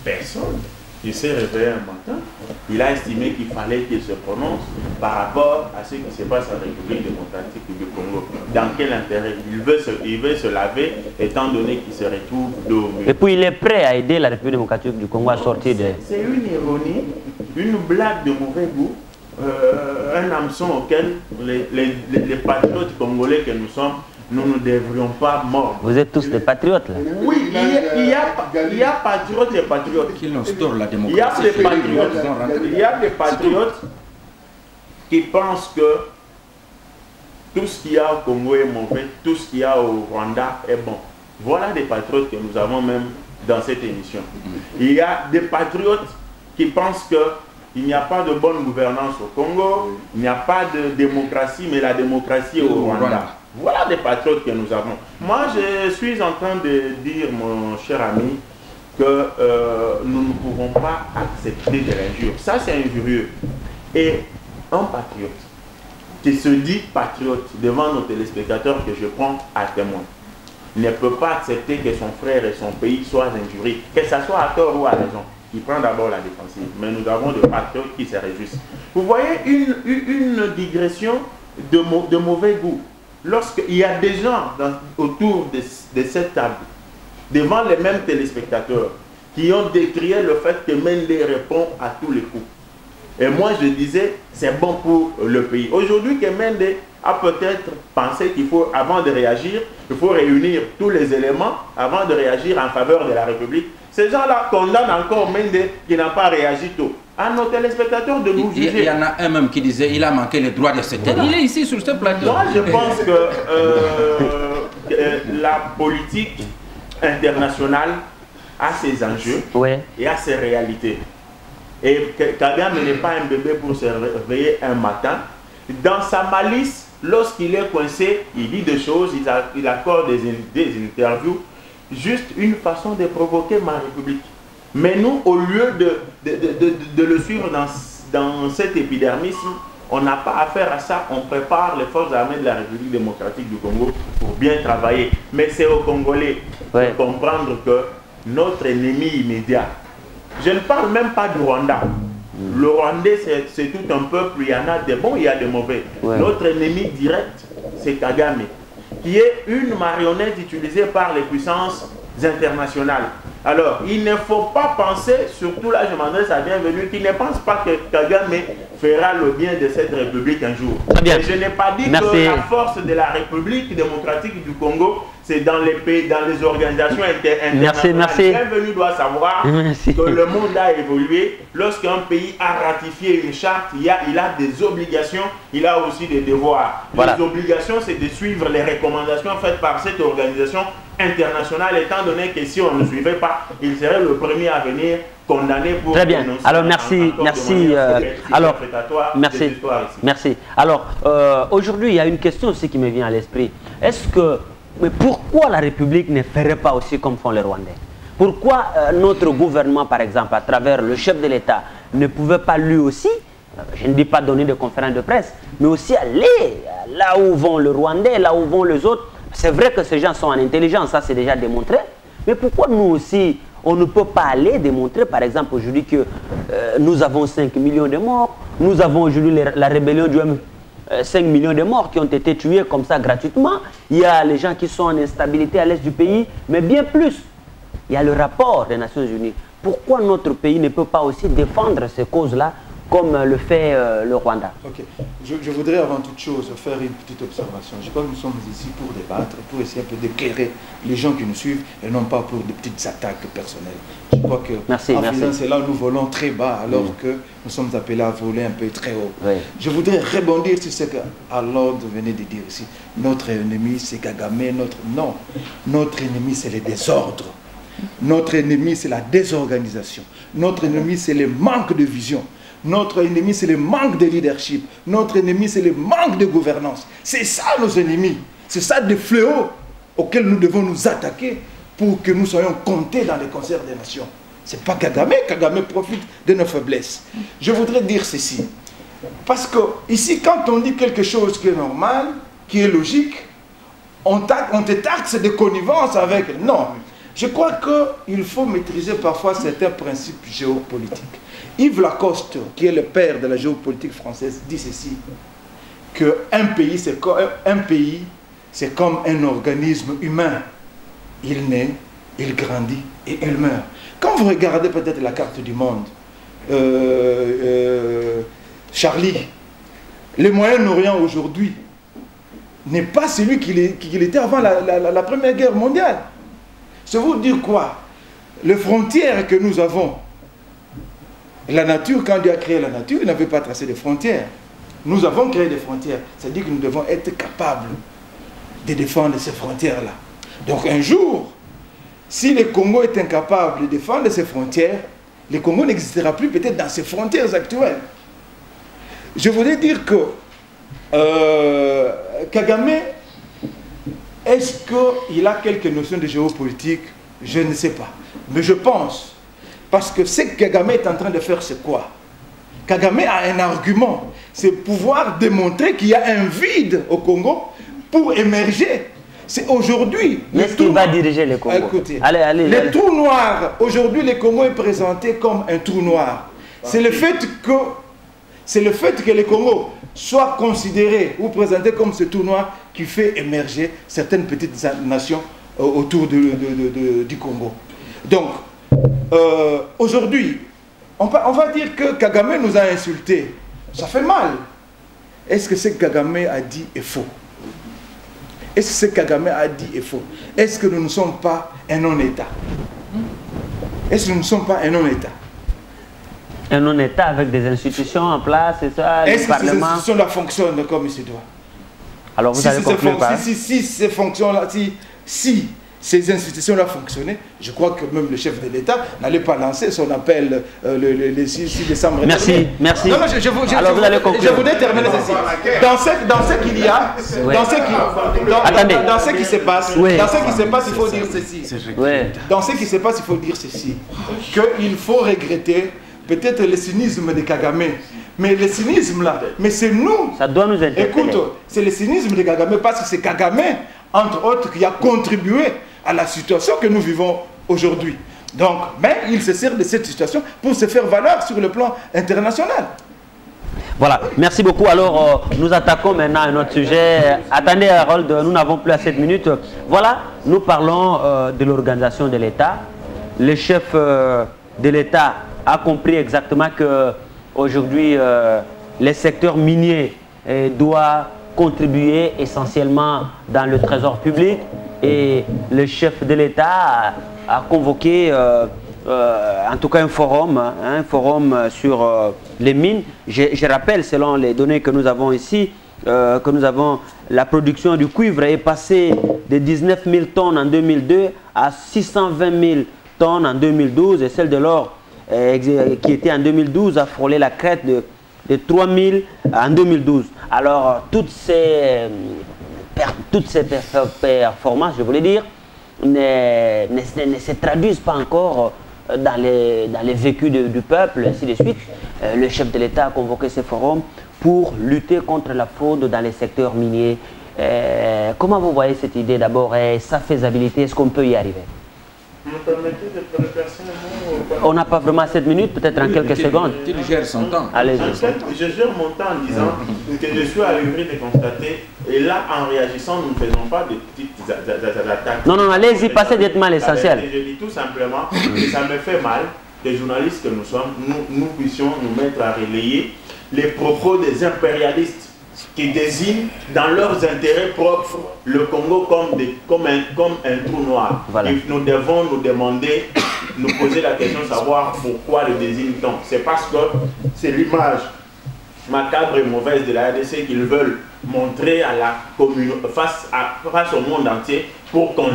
D: Personne. Il s'est réveillé un matin, il a estimé qu'il fallait qu'il se prononce par rapport à ce qui se passe en République démocratique du Congo. Dans quel intérêt? Il veut se laver, étant donné qu'il se retrouve dos au mur.
A: Et puis il est prêt à aider la République démocratique du Congo à sortir de...
D: C'est une ironie, une blague de mauvais goût, un hameçon auquel les patriotes congolais que nous sommes, nous ne devrions pas mordre.
A: Vous êtes tous des patriotes là?
D: Oui, il y a patriotes et patriotes.
C: Qui instaurent la démocratie.
D: Il y a des patriotes qui pensent que tout ce qu'il y a au Congo est mauvais, tout ce qu'il y a au Rwanda est bon. Voilà des patriotes que nous avons même dans cette émission. Il y a des patriotes qui pensent qu'il n'y a pas de bonne gouvernance au Congo, il n'y a pas de démocratie, mais la démocratie est au Rwanda. Voilà des patriotes que nous avons. Moi, je suis en train de dire, mon cher ami, que nous ne pouvons pas accepter de l'injure. Ça, c'est injurieux. Et un patriote qui se dit patriote devant nos téléspectateurs que je prends à témoin ne peut pas accepter que son frère et son pays soient injuriés, que ce soit à tort ou à raison. Il prend d'abord la défensive. Mais nous avons des patriotes qui se réjouissent. Vous voyez une digression de mauvais goût. lorsqu'il y a des gens autour de cette table, devant les mêmes téléspectateurs, qui ont décrié le fait que Mende répond à tous les coups. Et moi, je disais, c'est bon pour le pays. Aujourd'hui, que Mende a peut-être pensé qu'il faut, avant de réagir, il faut réunir tous les éléments avant de réagir en faveur de la République. Ces gens-là condamnent encore Mende qui n'a pas réagi tôt. À nos téléspectateurs de nous juger.
C: Il y en a un même qui disait il a manqué les droits de se taire. Il est ici sur ce plateau.
D: Moi, je pense que la politique internationale a ses enjeux et a ses réalités. Et Kagame n'est pas un bébé pour se réveiller un matin. Dans sa malice, lorsqu'il est coincé, il dit des choses, il accorde des interviews, juste une façon de provoquer ma République. Mais nous, au lieu de le suivre dans cet épidermisme, on n'a pas affaire à ça. On prépare les forces armées de la République démocratique du Congo pour bien travailler. Mais c'est aux Congolais de comprendre que notre ennemi immédiat, je ne parle même pas du Rwanda. Le Rwandais, c'est tout un peuple, il y en a des bons, il y a des mauvais. Notre ennemi direct, c'est Kagame, qui est une marionnette utilisée par les puissances internationales. Alors, il ne faut pas penser, surtout là je m'adresse à Bienvenue, qui ne pense pas que Kagame fera le bien de cette République un jour. Et je n'ai pas dit que la force de la République démocratique du Congo, c'est dans les pays, dans les organisations internationales. Bienvenue doit savoir que le monde a évolué. Lorsqu'un pays a ratifié une charte, il a des obligations, il a aussi des devoirs. Les obligations, c'est de suivre les recommandations faites par cette organisation internationale, étant donné que si on ne suivait pas, il serait le premier à venir condamné pour...
A: Très bien. Alors, merci. Alors, aujourd'hui, il y a une question aussi qui me vient à l'esprit. Est-ce que... Mais pourquoi la République ne ferait pas aussi comme font les Rwandais? Pourquoi notre gouvernement, par exemple, à travers le chef de l'État, ne pouvait pas lui aussi, je ne dis pas donner des conférences de presse, mais aussi aller là où vont le Rwandais, là où vont les autres? C'est vrai que ces gens sont en intelligence, ça c'est déjà démontré. Mais pourquoi nous aussi, on ne peut pas aller démontrer, par exemple, aujourd'hui que nous avons 5 millions de morts, nous avons aujourd'hui la rébellion du 5 millions de morts qui ont été tués comme ça gratuitement. Il y a les gens qui sont en instabilité à l'est du pays, mais bien plus. Il y a le rapport des Nations Unies. Pourquoi notre pays ne peut pas aussi défendre ces causes-là comme le fait le Rwanda?
E: Ok. Je voudrais avant toute chose faire une petite observation. Je crois que nous sommes ici pour débattre, pour essayer un peu d'éclairer les gens qui nous suivent et non pas pour des petites attaques personnelles. Je crois que en faisant cela, nous volons très bas alors que nous sommes appelés à voler un peu très haut. Je voudrais rebondir sur ce que Lord venait de dire ici. Notre ennemi, c'est Kagame. Non, notre ennemi, c'est les désordres. Notre ennemi, c'est la désorganisation. Notre ennemi, c'est le manque de vision. Notre ennemi, c'est le manque de leadership. Notre ennemi, c'est le manque de gouvernance. C'est ça nos ennemis. C'est ça des fléaux auxquels nous devons nous attaquer pour que nous soyons comptés dans les concerts des nations. Ce n'est pas Kagame. Kagame profite de nos faiblesses. Je voudrais dire ceci. Parce que ici, quand on dit quelque chose qui est normal, qui est logique, on te taxe de connivence avec... Non. Je crois qu'il faut maîtriser parfois certains principes géopolitiques. Yves Lacoste, qui est le père de la géopolitique française, dit ceci, qu'un pays, c'est comme un organisme humain. Il naît, il grandit et il meurt. Quand vous regardez peut-être la carte du monde, Charlie, le Moyen-Orient aujourd'hui n'est pas celui qu'il était avant la Première Guerre mondiale. Ça veut dire quoi? Les frontières que nous avons, la nature, quand Dieu a créé la nature, il n'avait pas tracé de frontières. Nous avons créé des frontières. C'est-à-dire que nous devons être capables de défendre ces frontières-là. Donc un jour, si le Congo est incapable de défendre ses frontières, le Congo n'existera plus peut-être dans ses frontières actuelles. Je voudrais dire que Kagame, est-ce qu'il a quelques notions de géopolitique? Je ne sais pas. Mais je pense, parce que ce que Kagame est en train de faire, c'est quoi? Kagame a un argument, c'est pouvoir démontrer qu'il y a un vide au Congo pour émerger. C'est aujourd'hui...
A: Est-ce qu'il va diriger le Congo?
E: Écoutez, le trou noir, aujourd'hui le Congo est présenté comme un trou noir. C'est le fait que le Congo soit considéré ou présenté comme ce trou noir qui fait émerger certaines petites nations autour du Congo. Donc, aujourd'hui, on va dire que Kagame nous a insultés. Ça fait mal. Est-ce que ce que Kagame a dit est faux? Est-ce que ce que Kagame a dit est faux? Est-ce que nous ne sommes pas un non-État? Est-ce que nous ne sommes pas un non-État?
A: Un non-État avec des institutions en place, c'est ça?
E: Est-ce que ces institutions-là fonctionnent comme il se doit?
A: Alors vous allez conclure par...
E: Si ces fonctions-là, si ces institutions-là fonctionnaient, je crois que même le chef de l'État n'allait pas lancer son appel le 6 décembre.
A: Merci, merci.
E: Non, je voudrais terminer ceci. Dans ce qu'il y a, dans ce qui se passe, il faut dire ceci. Dans ce qui se passe, il faut dire ceci. Qu'il faut regretter peut-être le cynisme de Kagame. Mais le cynisme là, mais c'est nous.
A: Ça doit nous interpeller.
E: Écoute, c'est le cynisme de Kagame parce que c'est Kagame, entre autres, qui a contribué à la situation que nous vivons aujourd'hui. Donc, mais il se sert de cette situation pour se faire valoir sur le plan international.
A: Voilà, merci beaucoup. Alors, nous attaquons maintenant un autre sujet. Attendez, Harold, nous n'avons plus assez de minutes. Voilà, nous parlons de l'organisation de l'État. Le chef de l'État a compris exactement que aujourd'hui, les secteurs miniers doivent contribuer essentiellement dans le trésor public. Et le chef de l'État a convoqué en tout cas un forum sur les mines. Je rappelle, selon les données que nous avons ici, la production du cuivre est passée de 19 000 tonnes en 2002 à 620 000 tonnes en 2012 et celle de l'or qui était en 2012 a frôlé la crête de 3 000 en 2012. Alors toutes ces performances, je voulais dire, ne se traduisent pas encore dans les vécus du peuple, ainsi de suite. Le chef de l'État a convoqué ce forum pour lutter contre la fraude dans les secteurs miniers. Comment vous voyez cette idée d'abord et sa faisabilité? Est-ce qu'on peut y arriver?
D: Vous me permettez de placer un mot?
A: On n'a pas vraiment 7 minutes, peut-être en quelques secondes.
C: Tu gères son temps.
A: Allez-y.
D: Je gère mon temps en disant que je suis à l'œuvre de constater, et là, en réagissant, nous ne faisons pas de petites attaques.
A: Non, allez-y, passez directement à l'essentiel.
D: Je dis tout simplement que ça me fait mal, les journalistes que nous sommes, nous puissions nous mettre à relayer les propos des impérialistes qui désignent dans leurs intérêts propres le Congo comme un trou noir.
A: Voilà.
D: Et nous devons nous demander, nous poser la question de savoir pourquoi le désigne-t-on. C'est parce que c'est l'image macabre et mauvaise de la RDC qu'ils veulent montrer à la face au monde entier pour qu'on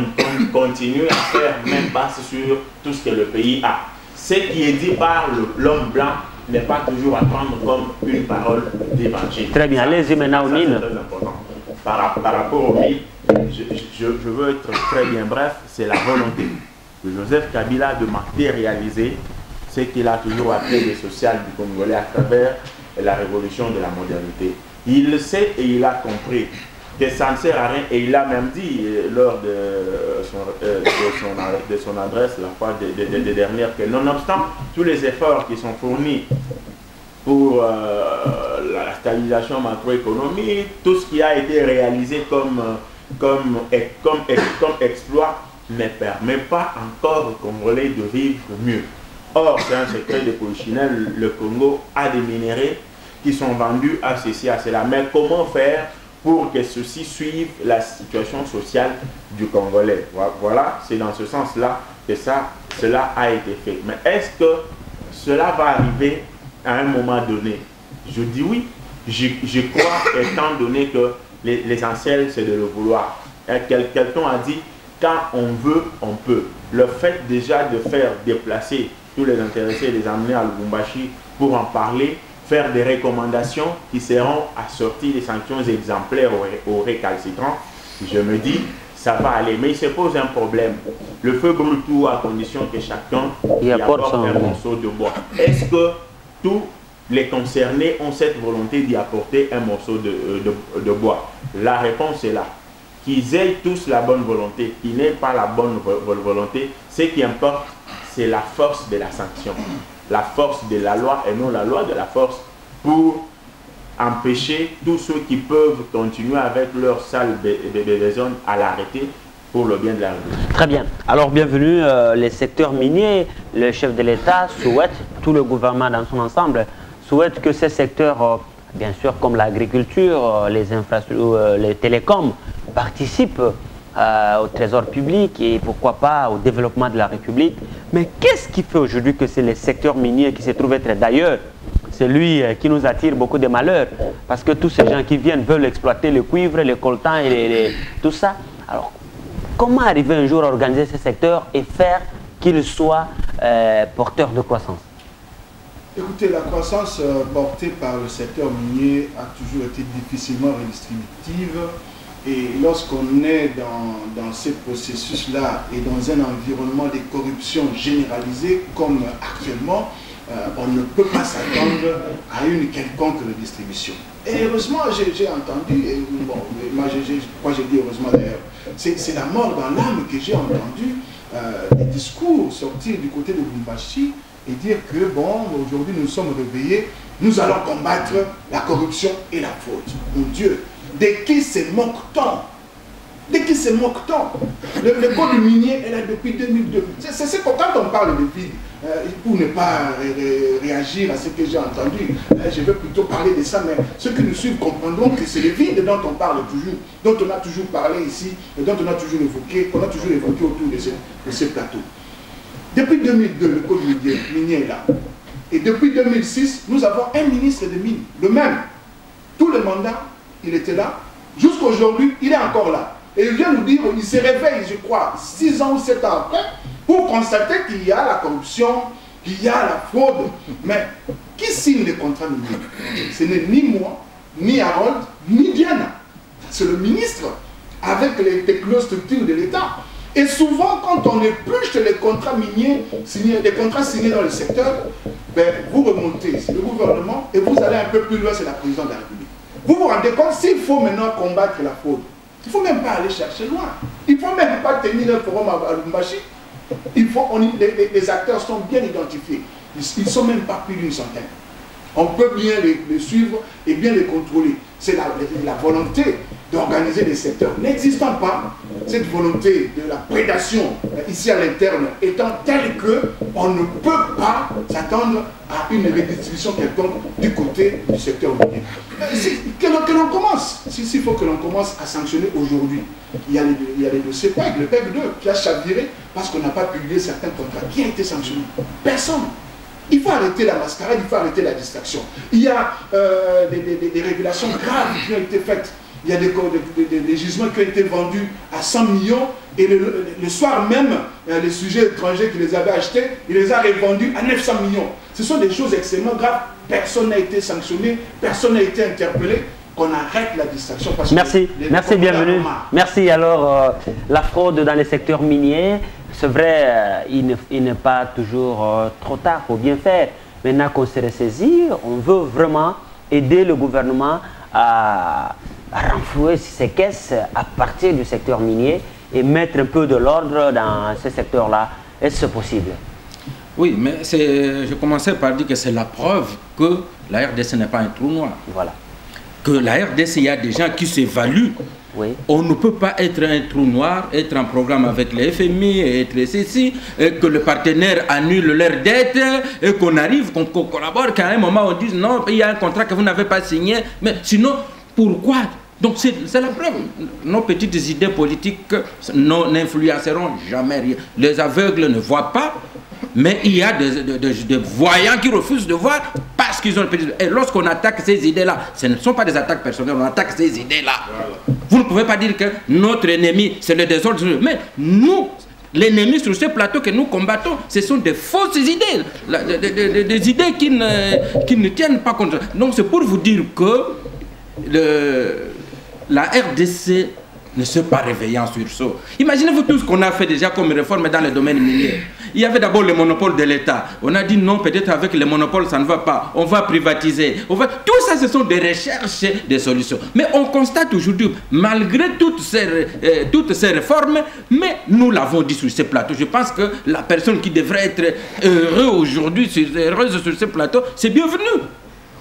D: continue à faire même passe sur tout ce que le pays a. Ce qui est dit par l'homme blanc n'est pas toujours à prendre comme une parole d'évangile.
A: Très bien, allez-y maintenant aux mines.
D: C'est très important. Par rapport aux mines, je veux être très bien bref, c'est la volonté de Joseph Kabila de matérialiser ce qu'il a toujours appelé le social du Congolais à travers la révolution de la modernité. Il le sait et il a compris que ça ne sert à rien, et il a même dit lors de son adresse la fois dernière que nonobstant tous les efforts qui sont fournis pour la stabilisation macroéconomique, tout ce qui a été réalisé comme exploit ne permet pas encore aux Congolais de vivre mieux. Or, c'est un secret de polichinelle, le Congo a des minéraux qui sont vendus à ceci, à cela. Mais comment faire pour que ceci suive la situation sociale du Congolais? Voilà, c'est dans ce sens-là que cela a été fait. Mais est-ce que cela va arriver à un moment donné? Je dis oui. Je crois, étant donné que l'essentiel, c'est de le vouloir. Quelqu'un a dit, quand on veut, on peut. Le fait déjà de faire déplacer tous les intéressés, les amener à Lubumbashi pour en parler, faire des recommandations qui seront assorties des sanctions exemplaires aux récalcitrants, je me dis, ça va aller. Mais il se pose un problème. Le feu brûle tout à condition que chacun y apporte un morceau de bois. Est-ce que tous les concernés ont cette volonté d'y apporter un morceau de bois? La réponse est là. Qu'ils aient tous la bonne volonté, qu'ils n'aient pas la bonne volonté, ce qui importe, c'est la force de la sanction. La force de la loi et non la loi de la force pour empêcher tous ceux qui peuvent continuer avec leur sale besogne à l'arrêter pour le bien de la République.
A: Très bien. Alors, bienvenue. Les secteurs miniers, le chef de l'État souhaite, tout le gouvernement dans son ensemble, souhaite que ces secteurs, bien sûr, comme l'agriculture, les infrastructures, les télécoms, participent au trésor public et pourquoi pas au développement de la République. Mais qu'est-ce qui fait aujourd'hui que c'est les secteurs miniers qui se trouvent être d'ailleurs celui qui nous attire beaucoup de malheurs? Parce que tous ces gens qui viennent veulent exploiter le cuivre, le coltan et tout ça. Alors, comment arriver un jour à organiser ces secteurs et faire qu'ils soient porteurs de croissance?
B: Écoutez, la croissance portée par le secteur minier a toujours été difficilement redistributive. Et lorsqu'on est dans ces processus-là et dans un environnement de corruption généralisée comme actuellement, on ne peut pas s'attendre à une quelconque redistribution. Et heureusement, j'ai entendu, et bon, moi j'ai dit heureusement d'ailleurs, c'est la mort dans l'âme que j'ai entendu des discours sortir du côté de Lubumbashi et dire que bon, aujourd'hui nous sommes réveillés, nous allons combattre la corruption et la fraude. Mon Dieu, de qui se moque-t-on? De qui se moque-t-on? Le code minier est là depuis 2002. C'est quand on parle de vide, pour ne pas réagir à ce que j'ai entendu, je vais plutôt parler de ça, mais ceux qui nous suivent comprendront que c'est le vide dont on parle toujours, dont on a toujours parlé ici, et dont on a toujours évoqué, autour de ce plateau. Depuis 2002, le code minier est là. Et depuis 2006, nous avons un ministre de mines, le même. Tout le mandat, il était là. Jusqu'aujourd'hui, il est encore là. Et il vient nous dire, il se réveille, je crois, 6 ans ou 7 ans après, pour constater qu'il y a la corruption, qu'il y a la fraude. Mais qui signe les contrats miniers? Ce n'est ni moi, ni Harold, ni Diana. C'est le ministre, avec les technostructures de l'État. Et souvent, quand on épluche les contrats miniers, les contrats signés dans le secteur, ben, vous remontez, c'est le gouvernement, et vous allez un peu plus loin, c'est la présidente de la République. Vous vous rendez compte, s'il faut maintenant combattre la fraude, il ne faut même pas aller chercher loin. Il ne faut même pas tenir un forum à Lubumbashi. Les acteurs sont bien identifiés. Ils ne sont même pas plus d'une centaine. On peut bien les suivre et bien les contrôler. C'est la volonté d'organiser des secteurs. N'existant pas, cette volonté de la prédation ici à l'interne étant telle qu'on ne peut pas s'attendre à une redistribution quelconque du côté du secteur minier. Que l'on commence, s'il faut que l'on commence à sanctionner aujourd'hui. Il y a les dossiers PEG, le PEG 2 qui a chaviré parce qu'on n'a pas publié certains contrats. Qui a été sanctionné? Personne. Il faut arrêter la mascarade, il faut arrêter la distraction. Il y a des régulations graves qui ont été faites. Il y a des gisements qui ont été vendus à 100 millions et le soir même, les sujets étrangers qui les avaient achetés, il les a revendus à 900 millions. Ce sont des choses extrêmement graves. Personne n'a été sanctionné, personne n'a été interpellé. Qu'on arrête la distraction. Parce
A: merci, bienvenue. Merci. Alors, la fraude dans les secteurs miniers, c'est vrai, il n'est pas toujours trop tard pour bien faire. Maintenant qu'on se ressaisit, on veut vraiment aider le gouvernement à renflouer ses caisses à partir du secteur minier et mettre un peu de l'ordre dans ce secteur-là. Est-ce possible?
C: Oui, mais je commençais par dire que c'est la preuve que la RDC n'est pas un trou noir.
A: Voilà.
C: Que la RDC, il y a des gens qui s'évaluent. Oui. On ne peut pas être un trou noir, être en programme avec les FMI, être ceci, et que le partenaire annule leurs dettes, et qu'on arrive, qu'on collabore, qu'à un moment on dise non, il y a un contrat que vous n'avez pas signé, mais sinon, pourquoi? Donc c'est la preuve. Nos petites idées politiques n'influenceront jamais rien. Les aveugles ne voient pas, mais il y a des voyants qui refusent de voir parce qu'ils ont le petit... Et lorsqu'on attaque ces idées-là, ce ne sont pas des attaques personnelles, on attaque ces idées-là. Voilà. Vous ne pouvez pas dire que notre ennemi, c'est le désordre. Mais nous, l'ennemi sur ce plateau que nous combattons, ce sont des fausses idées. Des idées qui ne tiennent pas compte. Donc c'est pour vous dire que la RDC ne s'est pas réveillée en sursaut. Imaginez-vous tout ce qu'on a fait déjà comme réforme dans le domaine minier. Il y avait d'abord le monopole de l'État. On a dit non, peut-être avec le monopole ça ne va pas. On va privatiser. Tout ça, ce sont des recherches, des solutions. Mais on constate aujourd'hui, malgré toutes ces réformes, mais nous l'avons dit sur ce plateau. Je pense que la personne qui devrait être heureuse aujourd'hui sur ce plateau, c'est bienvenu.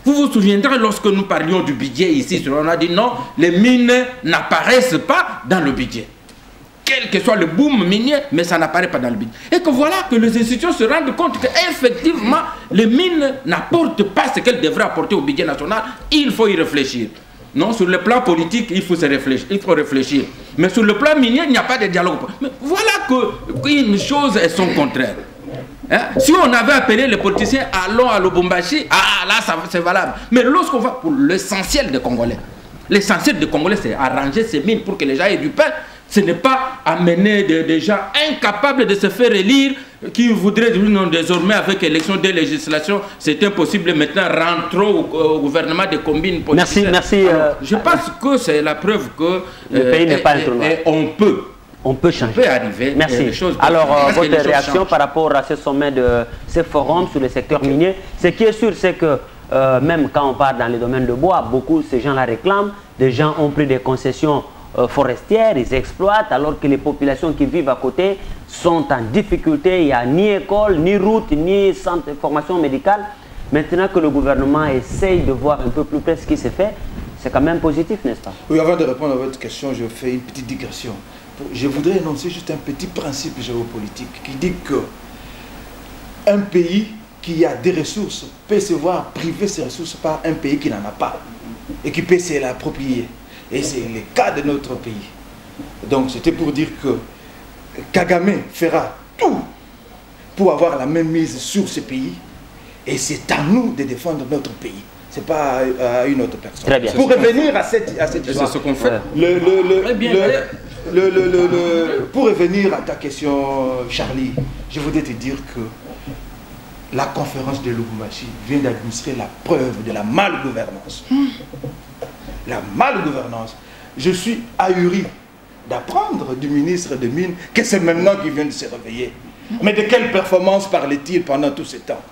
C: Vous vous souviendrez lorsque nous parlions du budget ici, on a dit non, les mines n'apparaissent pas dans le budget. Quel que soit le boom minier, mais ça n'apparaît pas dans le budget. Et que voilà que les institutions se rendent compte qu'effectivement, les mines n'apportent pas ce qu'elles devraient apporter au budget national. Il faut y réfléchir. Non, sur le plan politique, il faut réfléchir. Mais sur le plan minier, il n'y a pas de dialogue. Mais voilà qu'une chose est son contraire. Hein? Si on avait appelé les politiciens, allons à Lubumbashi, ah là, c'est valable. Mais lorsqu'on va pour l'essentiel des Congolais, c'est arranger ces mines pour que les gens aient du pain. Ce n'est pas amener des gens incapables de se faire élire, qui voudraient dire non, désormais avec l'élection des législations, c'est impossible, maintenant rentrons au gouvernement des combines politiques.
A: Merci.
C: Alors, je pense que c'est la preuve que
A: le pays n'est pas
C: on peut changer. On peut arriver.
A: Merci. Alors, votre réaction par rapport à ce sommet de ce forum sur le secteur minier, ce qui est sûr, c'est que même quand on part dans les domaines de bois, beaucoup de ces gens-là réclament, des gens ont pris des concessions forestières, ils exploitent, alors que les populations qui vivent à côté sont en difficulté. Il n'y a ni école, ni route, ni centre de formation médicale. Maintenant que le gouvernement essaye de voir un peu plus près ce qui se fait, c'est quand même positif, n'est-ce pas?
E: Oui, avant de répondre à votre question, je fais une petite digression. Je voudrais énoncer juste un petit principe géopolitique qui dit que un pays qui a des ressources peut se voir priver ses ressources par un pays qui n'en a pas et qui peut se l'approprier. Et c'est le cas de notre pays. Donc c'était pour dire que Kagame fera tout pour avoir la même mise sur ce pays. Et c'est à nous de défendre notre pays. Ce n'est pas à une autre personne.
A: Très bien.
E: Pour revenir à cette histoire.
C: C'est ce qu'on fait.
E: Pour revenir à ta question, Charlie, je voudrais te dire que la conférence de Lubumbashi vient d'administrer la preuve de la malgouvernance. La malgouvernance. Je suis ahuri d'apprendre du ministre des Mines que c'est maintenant qu'il vient de se réveiller. Mais de quelle performance parlait-il pendant tout ce temps?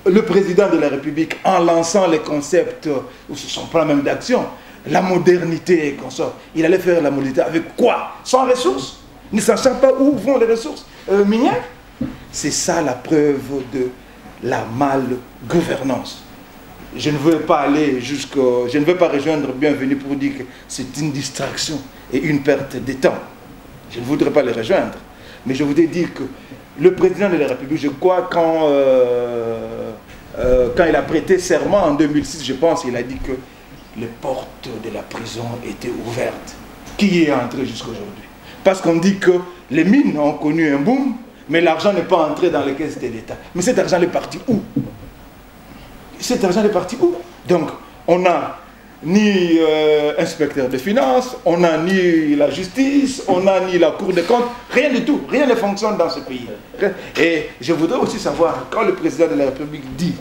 E: Le président de la République, en lançant les concepts, ou son plan même d'action, la modernité et consort, il allait faire la modernité avec quoi? Sans ressources, ne sachant pas où vont les ressources minières. C'est ça la preuve de la malgouvernance. Je ne veux pas aller jusqu'au... Je ne veux pas rejoindre Bienvenue pour dire que c'est une distraction et une perte de temps. Je ne voudrais pas les rejoindre. Mais je voudrais dire que le président de la République, je crois, quand il a prêté serment en 2006, je pense, il a dit que les portes de la prison étaient ouvertes. Qui est entré jusqu'à aujourd'hui? Parce qu'on dit que les mines ont connu un boom, mais l'argent n'est pas entré dans les caisses de l'État. Mais cet argent est parti où? Cet argent est parti où? Donc, on n'a ni inspecteur des finances, on n'a ni la justice, on n'a ni la Cour des comptes, rien du tout, rien ne fonctionne dans ce pays. Et je voudrais aussi savoir, quand le président de la République dit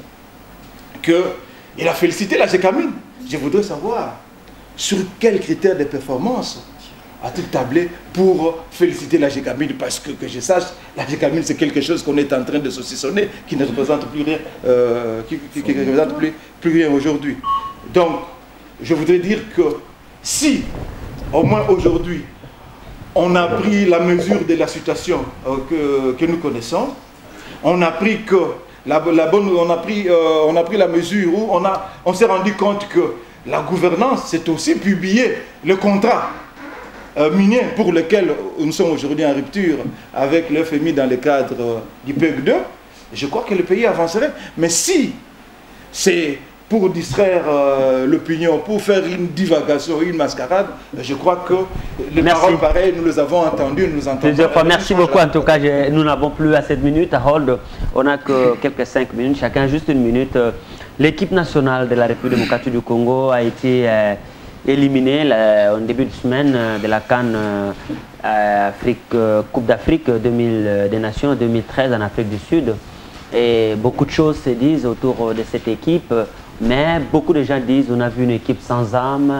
E: qu'il a félicité la GECAMINE, je voudrais savoir sur quels critères de performance a-t-il tablé pour féliciter la GECAMINE, parce que je sache, la GECAMINE c'est quelque chose qu'on est en train de saucissonner, qui ne représente plus rien, qui ne représente plus rien aujourd'hui. Donc, je voudrais dire que si, au moins aujourd'hui, on a pris la mesure de la situation que nous connaissons, on a pris que on a pris la mesure où on s'est rendu compte que la gouvernance, c'est aussi publier le contrat minier pour lequel nous sommes aujourd'hui en rupture avec le FMI dans le cadre du PEC 2, je crois que le pays avancerait. Mais si c'est pour distraire l'opinion, pour faire une divagation, une mascarade, je crois que les paroles pareilles, nous les avons entendues, nous entendons.
A: Merci beaucoup. En tout cas, nous n'avons plus assez de minutes à hold. On n'a que quelques 5 minutes, chacun juste une minute. L'équipe nationale de la République démocratique du Congo a été éliminée en début de semaine de la CAN Coupe d'Afrique des Nations 2013 en Afrique du Sud. Et beaucoup de choses se disent autour de cette équipe. Mais beaucoup de gens disent qu'on a vu une équipe sans âme,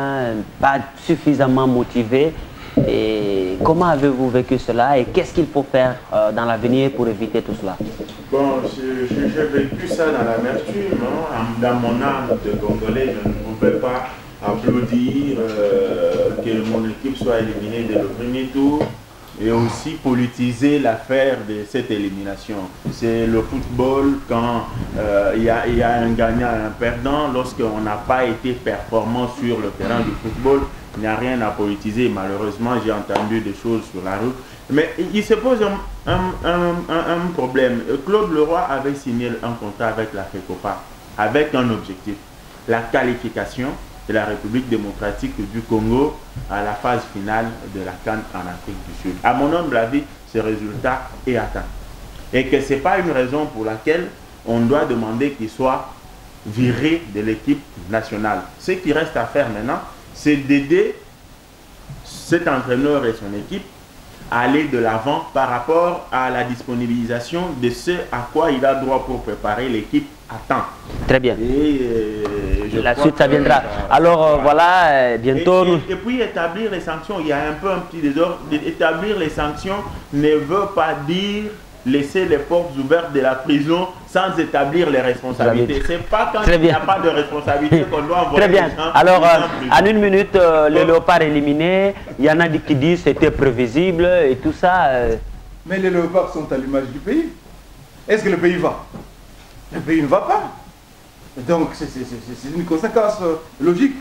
A: pas suffisamment motivée. Et comment avez-vous vécu cela et qu'est-ce qu'il faut faire dans l'avenir pour éviter tout cela?
D: Bon, j'ai vécu ça dans l'amertume. Hein. Dans mon âme de Congolais, je ne pouvais pas applaudir que mon équipe soit éliminée dès le premier tour. et aussi politiser l'affaire de cette élimination. C'est le football, quand il y a un gagnant et un perdant, lorsqu'on n'a pas été performant sur le terrain du football, il n'y a rien à politiser. Malheureusement, j'ai entendu des choses sur la route. Mais il se pose un problème. Claude Leroy avait signé un contrat avec la FECOFA, avec un objectif, la qualification de la République démocratique du Congo à la phase finale de la CAN en Afrique du Sud. À mon humble avis, ce résultat est atteint. Et que ce n'est pas une raison pour laquelle on doit demander qu'il soit viré de l'équipe nationale. Ce qui reste à faire maintenant, c'est d'aider cet entraîneur et son équipe à aller de l'avant par rapport à la disponibilisation de ce à quoi il a droit pour préparer l'équipe à temps.
A: Très bien.
D: Et
A: la suite, ça viendra. Alors voilà, bientôt...
D: Et puis établir les sanctions, il y a un petit désordre. Établir les sanctions ne veut pas dire laisser les portes ouvertes de la prison sans établir les responsabilités. C'est pas quand il n'y a pas de responsabilité qu'on doit envoyer.
A: Très bien. Alors, en une minute, le léopard éliminé, il y en a qui disent que c'était prévisible et tout ça.
E: Mais les léopards sont à l'image du pays. Est-ce que le pays va? Le pays ne va pas. Donc, c'est une conséquence logique.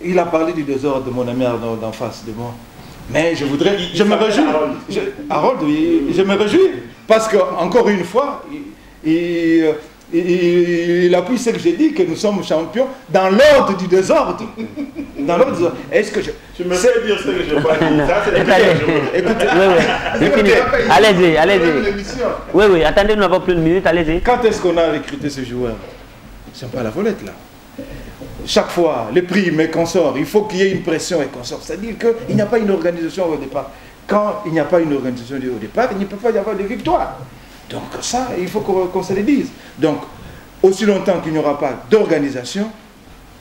E: Il a parlé du désordre de mon ami d'en face de moi. Mais je voudrais... Je me réjouis. Harold, oui, je me réjouis. Parce qu'encore une fois, il appuie ce que j'ai dit, que nous sommes champions dans l'ordre du désordre. Dans l'ordre du désordre. Est-ce que
D: je me sais dire ce que je pas dit. Ça, c'est
A: écoutez, allez-y, allez-y. Oui, attendez, nous n'avons plus de minutes, allez-y.
E: Quand est-ce qu'on a recruté ce joueur? C'est pas la volette, là. Chaque fois, les primes et qu'on sort, il faut qu'il y ait une pression et qu'on sort. C'est-à-dire qu'il n'y a pas une organisation au départ. Quand il n'y a pas une organisation au départ, il ne peut pas y avoir de victoire. Donc ça, il faut qu'on se le dise. Donc, aussi longtemps qu'il n'y aura pas d'organisation,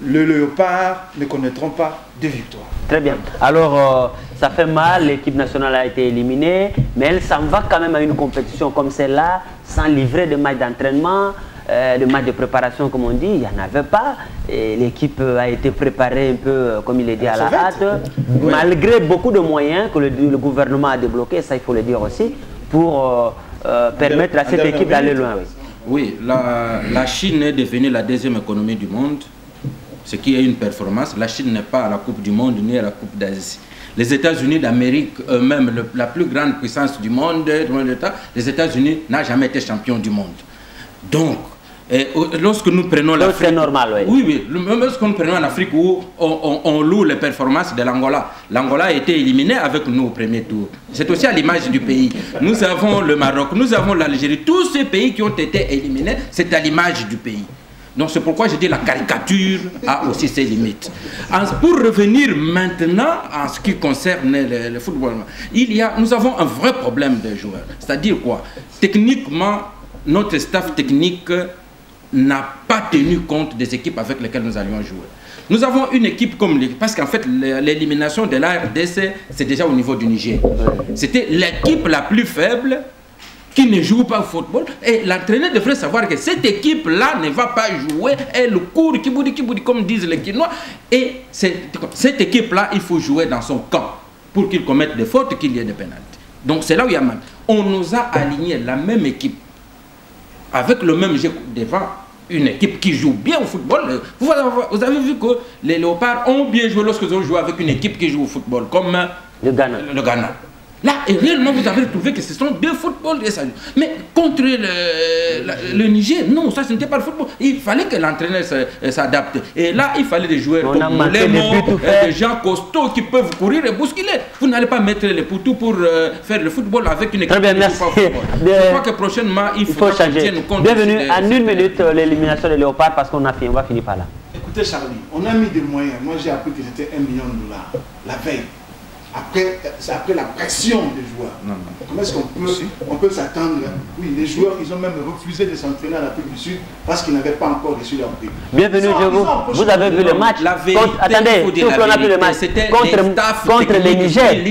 E: le léopard ne connaîtront pas de victoire.
A: Très bien. Alors, ça fait mal, l'équipe nationale a été éliminée, mais elle s'en va quand même à une compétition comme celle-là, sans livrer de matchs d'entraînement, de matchs de préparation, comme on dit, il n'y en avait pas. L'équipe a été préparée un peu, comme il est dit, à la hâte, malgré beaucoup de moyens que le gouvernement a débloqués, ça il faut le dire aussi, pour permettre à cette équipe d'aller loin.
C: Oui, la Chine est devenue la deuxième économie du monde, ce qui est une performance. La Chine n'est pas à la Coupe du Monde ni à la Coupe d'Asie. Les États-Unis d'Amérique, eux-mêmes, la plus grande puissance du monde, les États-Unis n'ont jamais été champions du monde. Donc, lorsque nous prenons l'Afrique...
A: C'est normal,
C: oui. Oui, lorsque nous prenons l'Afrique où on loue les performances de l'Angola. L'Angola a été éliminé avec nous au premier tour. C'est aussi à l'image du pays. Nous avons le Maroc, nous avons l'Algérie. Tous ces pays qui ont été éliminés, c'est à l'image du pays. Donc c'est pourquoi je dis la caricature a aussi ses limites. Pour revenir maintenant en ce qui concerne le football, nous avons un vrai problème de joueurs. C'est-à-dire quoi? Techniquement, notre staff technique n'a pas tenu compte des équipes avec lesquelles nous allions jouer. Nous avons une équipe comme l'équipe, parce qu'en fait l'élimination de la RDC, c'est déjà au niveau du Niger. C'était l'équipe la plus faible qui ne joue pas au football, et l'entraîneur devrait savoir que cette équipe-là ne va pas jouer, elle court, kiboudi, comme disent les Kinois, et cette équipe-là, il faut jouer dans son camp, pour qu'il commette des fautes, qu'il y ait des pénalités. Donc c'est là où il y a mal. On nous a aligné la même équipe, avec le même jeu devant une équipe qui joue bien au football. Vous avez vu que les léopards ont bien joué lorsqu'ils ont joué avec une équipe qui joue au football, comme le Ghana. Là, et réellement, vous avez trouvé que ce sont deux footballs. Mais contre le Niger, non, ça ce n'était pas le football. Il fallait que l'entraîneur s'adapte. Et là, il fallait des joueurs comme Moulemo, des gens costauds qui peuvent courir et bousculer. Vous n'allez pas mettre les poutous pour faire le football avec une équipe qui ne joue pas au football. Je crois que prochainement, il faut changer.
A: Bienvenue en une minute l'élimination des léopards parce qu'on va finir par là.
B: Écoutez Charlie, on a mis des moyens. Moi j'ai appris que c'était $1 million la veille. C'est après la pression des joueurs. Comment est-ce qu'on peut s'attendre? Oui, les joueurs, ils ont même refusé de s'entraîner à l'Afrique du Sud parce qu'ils n'avaient pas encore reçu leur prix.
A: Bienvenue, vous avez vu le match. Attendez, on a vu le match contre les Niger.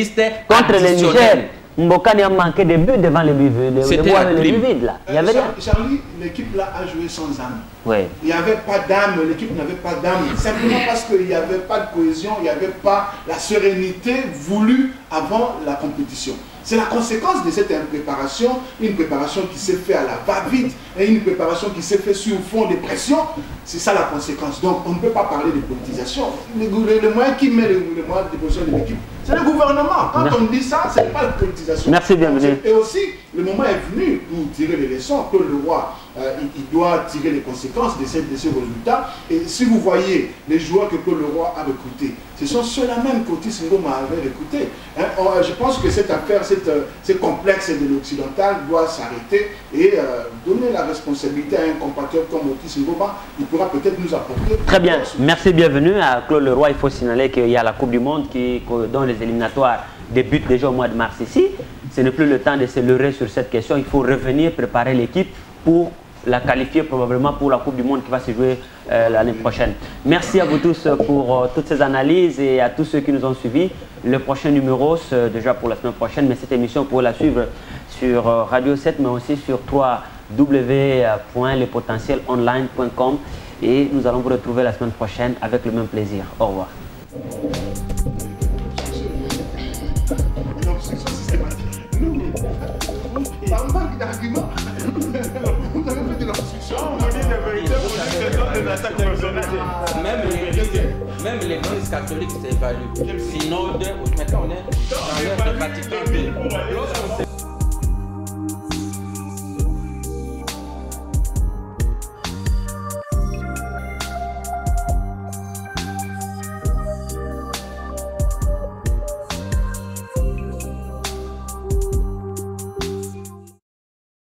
A: Contre les Niger. Mbokani a manqué de buts devant les buts vides là. Il y avait rien.
B: Charlie, l'équipe là a joué sans âme.
A: Ouais.
B: Il n'y avait pas d'âme, l'équipe n'avait pas d'âme. Simplement parce qu'il n'y avait pas de cohésion, il n'y avait pas la sérénité voulue avant la compétition. C'est la conséquence de cette impréparation, une préparation qui s'est faite à la va-vite, et une préparation qui s'est faite sur fond de pression. C'est ça la conséquence. Donc on ne peut pas parler de politisation. Le moyen qui met le moyen de position de l'équipe, c'est le gouvernement. Quand on dit ça, ce n'est pas la politisation.
A: Merci, bienvenue.
B: Et aussi, le moment est venu pour tirer les leçons, que le roi, il doit tirer les conséquences de ces résultats. Et si vous voyez les joueurs que le roi a recrutés, ce sont ceux-là même qu'Otis Ngoma avait recrutés. Hein, je pense que cette affaire, ce complexe de l'occidental doit s'arrêter et donner la responsabilité à un compatriote comme Otis Ngoma. Il pourra peut-être nous apporter.
A: Très bien, merci, bienvenue à Claude Leroy. Il faut signaler qu'il y a la Coupe du Monde dont les éliminatoires débutent déjà au mois de mars ici. Ce n'est plus le temps de se leurrer sur cette question. Il faut revenir préparer l'équipe pour la qualifier probablement pour la Coupe du Monde qui va se jouer l'année prochaine. Merci à vous tous pour toutes ces analyses et à tous ceux qui nous ont suivis. Le prochain numéro, c'est déjà pour la semaine prochaine, mais cette émission, vous pouvez la suivre sur Radio 7, mais aussi sur www.lepotentielonline.com. Et nous allons vous retrouver la semaine prochaine avec le même plaisir. Au revoir.
B: Par manque d'arguments, vous avez fait de l'obstruction.
C: Même l'église catholique s'évalue. Synode, maintenant on est dans l'ère de Vatican II.